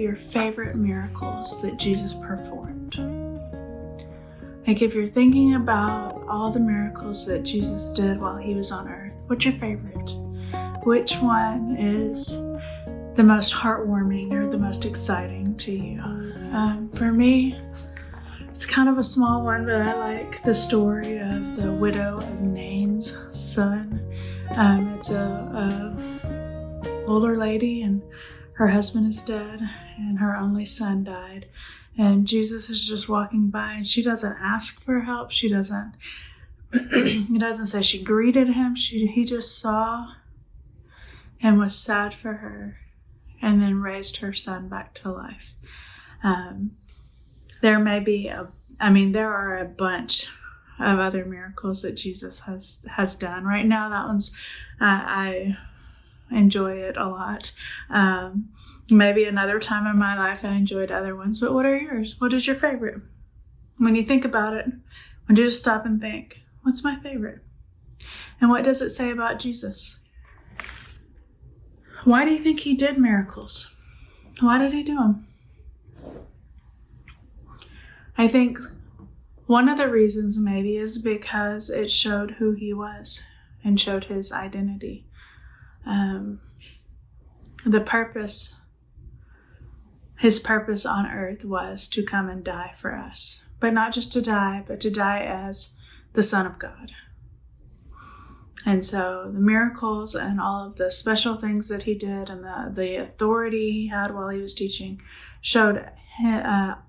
your favorite miracles that Jesus performed? Like if you're thinking about all the miracles that Jesus did while he was on earth, what's your favorite? Which one is the most heartwarming or the most exciting to you? For me, it's kind of a small one, but I like the story of the widow of Nain's son. It's a older lady, and her husband is dead, and her only son died. And Jesus is just walking by, and she doesn't ask for help. She doesn't. It doesn't say she greeted him. He just saw and was sad for her, and then raised her son back to life. There are a bunch of other miracles that Jesus has done. Right now, that one's, I enjoy it a lot. Maybe another time in my life I enjoyed other ones, but what are yours? What is your favorite? When you think about it, when you just stop and think, what's my favorite? And what does it say about Jesus? Why do you think he did miracles? Why did he do them? I think one of the reasons maybe is because it showed who he was and showed his identity. His purpose on earth was to come and die for us. But not just to die, but to die as the Son of God. And so the miracles and all of the special things that he did and the authority he had while he was teaching showed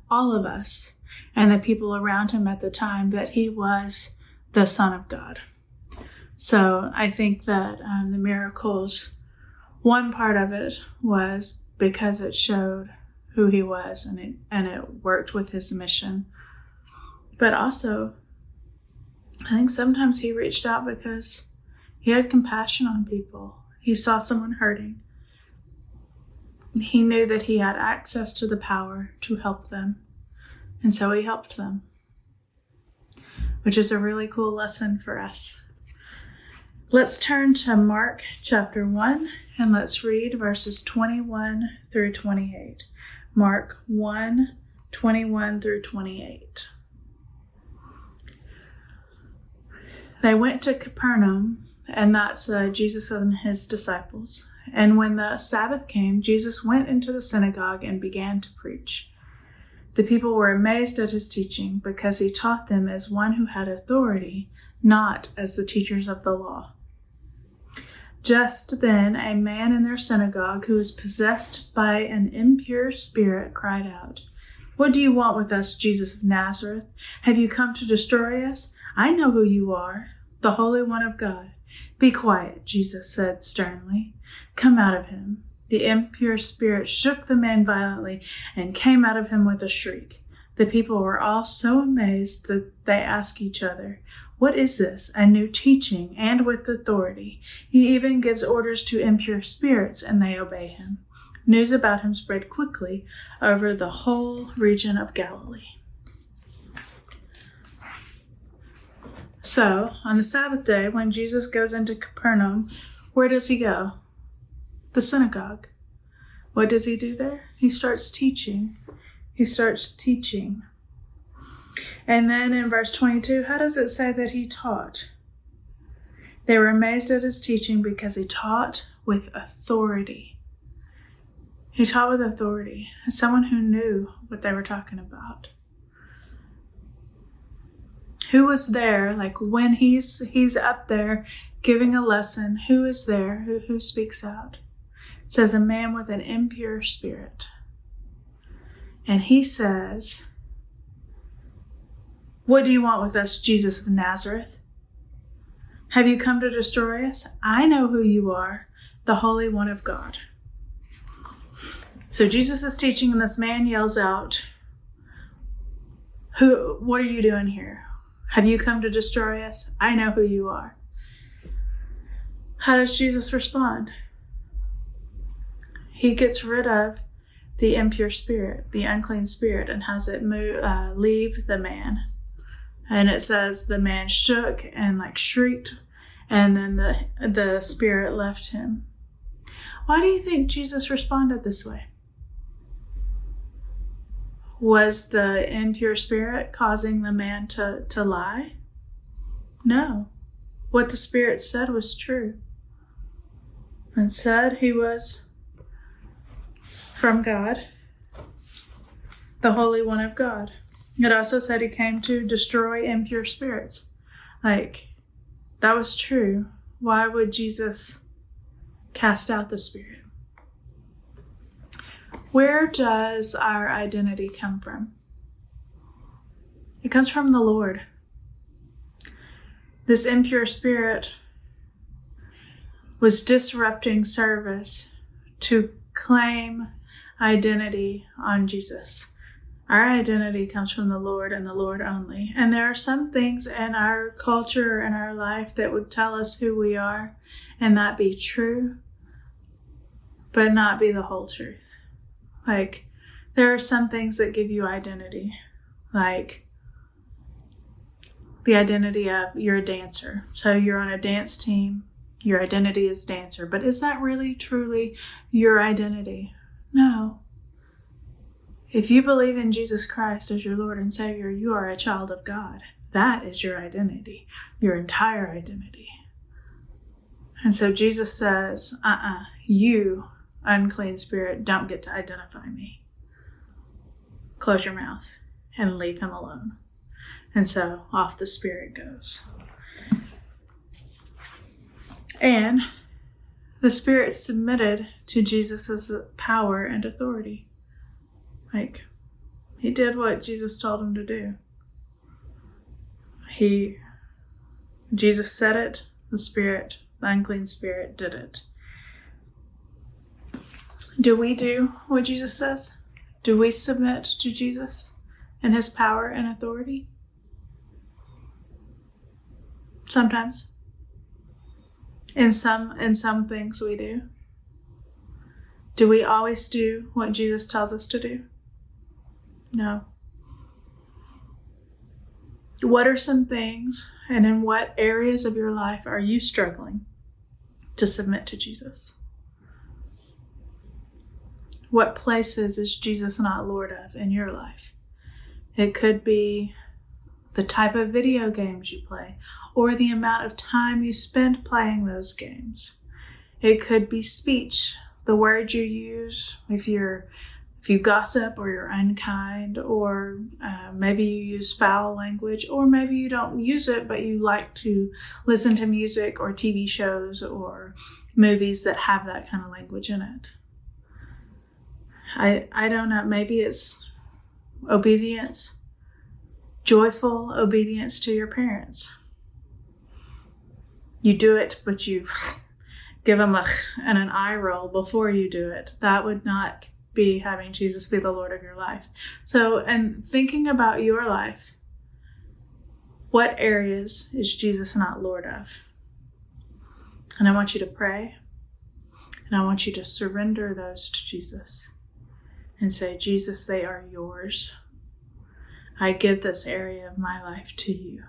all of us and the people around him at the time that he was the Son of God. So I think that the miracles, one part of it was because it showed who he was and it worked with his mission. But also, I think sometimes he reached out because he had compassion on people. He saw someone hurting. He knew that he had access to the power to help them. And so he helped them, which is a really cool lesson for us. Let's turn to Mark chapter 1 and let's read verses 21 through 28. Mark 1, 21 through 28. They went to Capernaum, and that's Jesus and his disciples. And when the Sabbath came, Jesus went into the synagogue and began to preach. The people were amazed at his teaching because he taught them as one who had authority, not as the teachers of the law. Just then, a man in their synagogue who was possessed by an impure spirit cried out, "What do you want with us, Jesus of Nazareth? Have you come to destroy us? I know who you are, the Holy One of God." "Be quiet," Jesus said sternly. "Come out of him." The impure spirit shook the man violently and came out of him with a shriek. The people were all so amazed that they asked each other, "What is this? A new teaching and with authority. He even gives orders to impure spirits and they obey him." News about him spread quickly over the whole region of Galilee. So, on the Sabbath day, when Jesus goes into Capernaum, where does he go? The synagogue. What does he do there? He starts teaching. And then in verse 22, how does it say that he taught? They were amazed at his teaching because he taught with authority. He taught with authority, as someone who knew what they were talking about. Who was there? Like when he's up there giving a lesson, who is there? Who speaks out? It says a man with an impure spirit. And he says, "What do you want with us, Jesus of Nazareth? Have you come to destroy us? I know who you are, the Holy One of God." So Jesus is teaching and this man yells out, "What are you doing here? Have you come to destroy us? I know who you are." How does Jesus respond? He gets rid of the impure spirit, the unclean spirit, and has it leave the man. And it says the man shook and shrieked, and then the spirit left him. Why do you think Jesus responded this way? Was the impure spirit causing the man to lie? No. What the spirit said was true. And said he was from God, the Holy One of God. It also said he came to destroy impure spirits. That was true. Why would Jesus cast out the spirit? Where does our identity come from? It comes from the Lord. This impure spirit was disrupting service to claim identity on Jesus. Our identity comes from the Lord and the Lord only. And there are some things in our culture and our life that would tell us who we are and that be true, but not be the whole truth. There are some things that give you identity, like the identity of you're a dancer. So you're on a dance team, your identity is dancer. But is that really, truly your identity? No. If you believe in Jesus Christ as your Lord and Savior, you are a child of God. That is your identity, your entire identity. And so Jesus says, you, unclean spirit, don't get to identify me. Close your mouth and leave him alone. And so off the spirit goes. And the spirit submitted to Jesus' power and authority. He did what Jesus told him to do. Jesus said it, the unclean spirit did it. Do we do what Jesus says? Do we submit to Jesus and his power and authority? Sometimes. In some things we do. Do we always do what Jesus tells us to do? No. What are some things, and in what areas of your life are you struggling to submit to Jesus? What places is Jesus not Lord of in your life? It could be the type of video games you play, or the amount of time you spend playing those games. It could be speech, the words you use, if you gossip or you're unkind, or maybe you use foul language, or maybe you don't use it, but you like to listen to music or TV shows or movies that have that kind of language in it. I don't know, maybe it's obedience, joyful obedience to your parents. You do it, but you give them an eye roll before you do it. That would not be having Jesus be the Lord of your life. So, and thinking about your life, what areas is Jesus not Lord of? And I want you to pray, and I want you to surrender those to Jesus and say, Jesus, they are yours. I give this area of my life to you.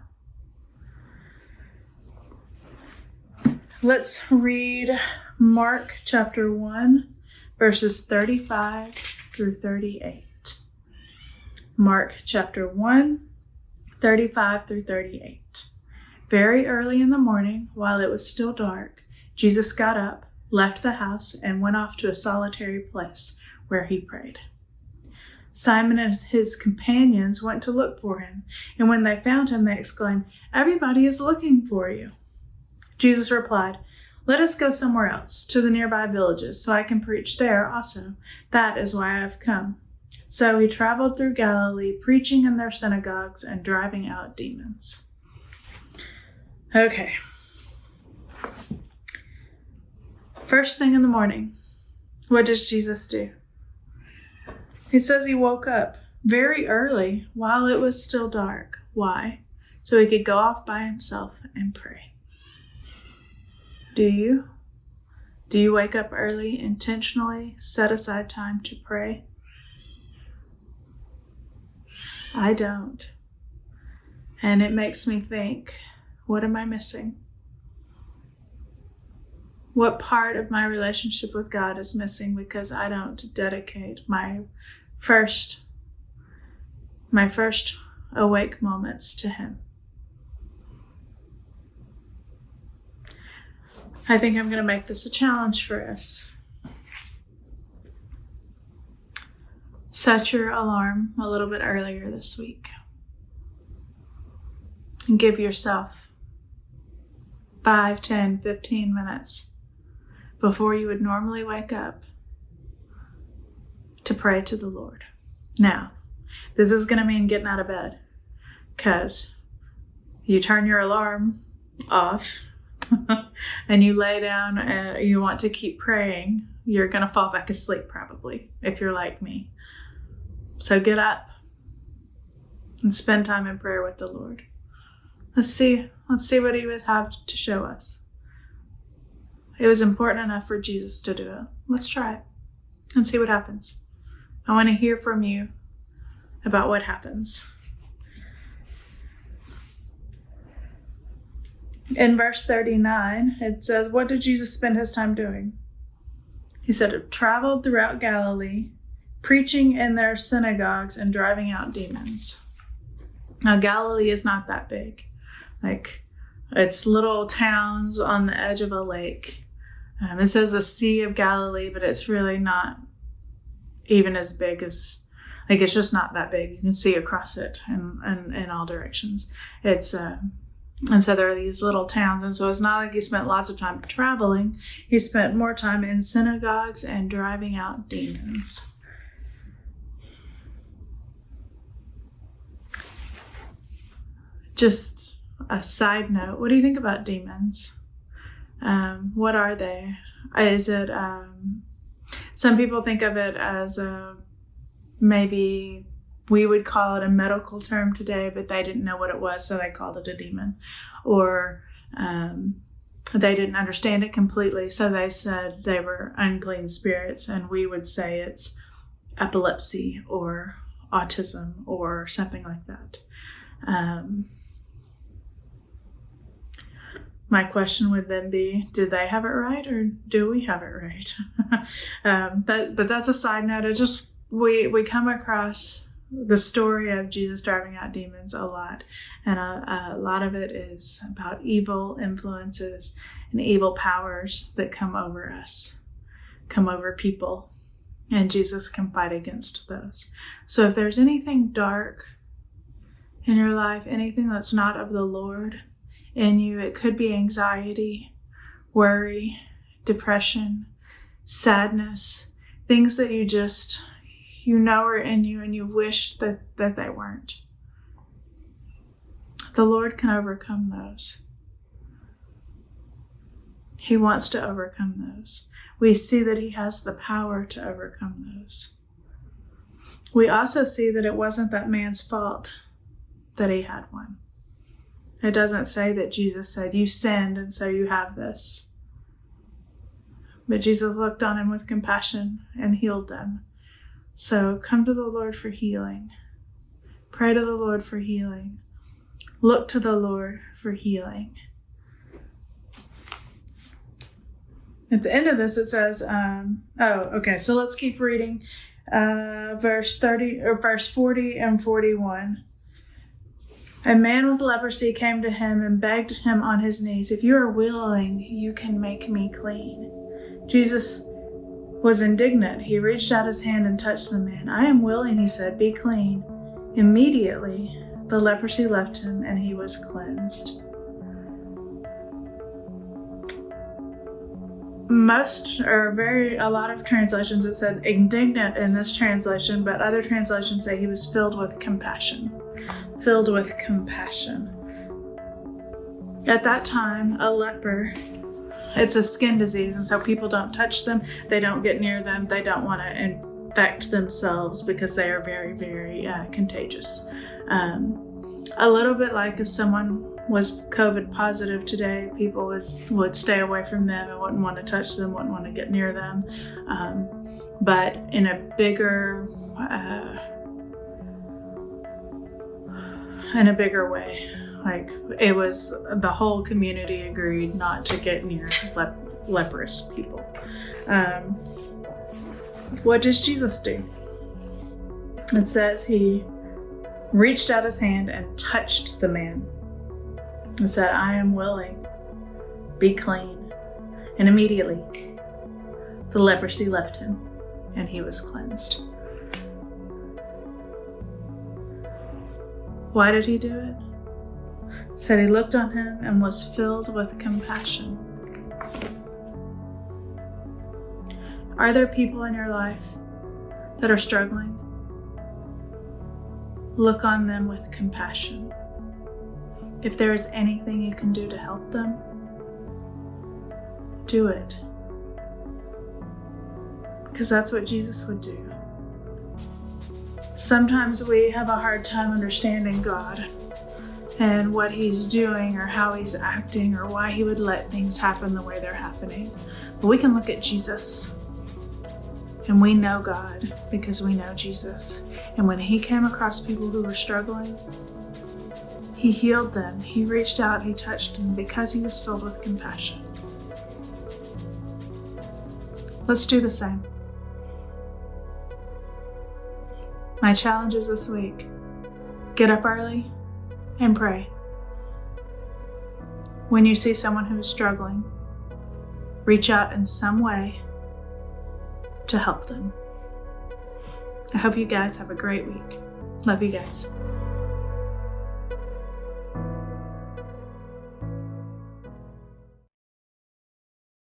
Let's read Mark chapter 1, verses 35 through 38. Mark chapter 1, 35 through 38. Very early in the morning, while it was still dark, Jesus got up, left the house, and went off to a solitary place where he prayed. Simon and his companions went to look for him, and when they found him, they exclaimed, "Everybody is looking for you." Jesus replied, "Let us go somewhere else, to the nearby villages, so I can preach there also. That is why I have come." So he traveled through Galilee, preaching in their synagogues and driving out demons. Okay. First thing in the morning, what does Jesus do? He says he woke up very early while it was still dark. Why? So he could go off by himself and pray. Do you? Do you wake up early, intentionally set aside time to pray? I don't. And it makes me think, what am I missing? What part of my relationship with God is missing because I don't dedicate my first my first awake moments to him. I think I'm going to make this a challenge for us. Set your alarm a little bit earlier this week. And give yourself 5, 10, 15 minutes before you would normally wake up to pray to the Lord. Now, this is going to mean getting out of bed, because you turn your alarm off and you lay down and you want to keep praying, you're going to fall back asleep probably, if you're like me. So get up and spend time in prayer with the Lord. Let's see what he would have to show us. It was important enough for Jesus to do it. Let's try it and see what happens. I want to hear from you about what happens. In verse 39, it says, what did Jesus spend his time doing? He said, it traveled throughout Galilee, preaching in their synagogues and driving out demons. Now, Galilee is not that big. It's little towns on the edge of a lake. It says the Sea of Galilee, but it's really not even as big as, it's just not that big. You can see across it in all directions. And so there are these little towns. And so it's not like he spent lots of time traveling. He spent more time in synagogues and driving out demons. Just a side note, what do you think about demons? What are they? Is it, some people think of it as maybe we would call it a medical term today, but they didn't know what it was, so they called it a demon. Or they didn't understand it completely, so they said they were unclean spirits, and we would say it's epilepsy or autism or something like that. My question would then be, do they have it right, or do we have it right? But that's a side note. We come across the story of Jesus driving out demons a lot. And a lot of it is about evil influences and evil powers that come over us, come over people. And Jesus can fight against those. So if there's anything dark in your life, anything that's not of the Lord in you, it could be anxiety, worry, depression, sadness, things that you know are in you and you wish that they weren't. The Lord can overcome those. He wants to overcome those. We see that he has the power to overcome those. We also see that it wasn't that man's fault that he had one. It doesn't say that Jesus said, you sinned and so you have this. But Jesus looked on him with compassion and healed them. So come to the Lord for healing. Pray to the Lord for healing. Look to the Lord for healing. At the end of this, it says, so let's keep reading. Verse 40 and 41. A man with leprosy came to him and begged him on his knees, if you are willing, you can make me clean. Jesus was indignant. He reached out his hand and touched the man. I am willing, he said, be clean. Immediately, the leprosy left him and he was cleansed. A lot of translations, it said indignant in this translation, but other translations say he was filled with compassion. Filled with compassion. At that time, a leper, it's a skin disease, and so people don't touch them, they don't get near them, they don't want to infect themselves because they are very, very contagious. A little bit like if someone was COVID positive today, people would stay away from them and wouldn't want to touch them, wouldn't want to get near them. But in a bigger way, like it was the whole community agreed not to get near leprous people. What does Jesus do? It says he reached out his hand and touched the man and said, "I am willing, be clean." And immediately the leprosy left him and he was cleansed. Why did he do it? It said he looked on him and was filled with compassion. Are there people in your life that are struggling? Look on them with compassion. If there is anything you can do to help them, do it. Because that's what Jesus would do. Sometimes we have a hard time understanding God and what he's doing or how he's acting or why he would let things happen the way they're happening. But we can look at Jesus and we know God because we know Jesus. And when he came across people who were struggling, he healed them. He reached out, he touched them because he was filled with compassion. Let's do the same. My challenge is this week: get up early and pray. When you see someone who is struggling, reach out in some way to help them. I hope you guys have a great week. Love you guys.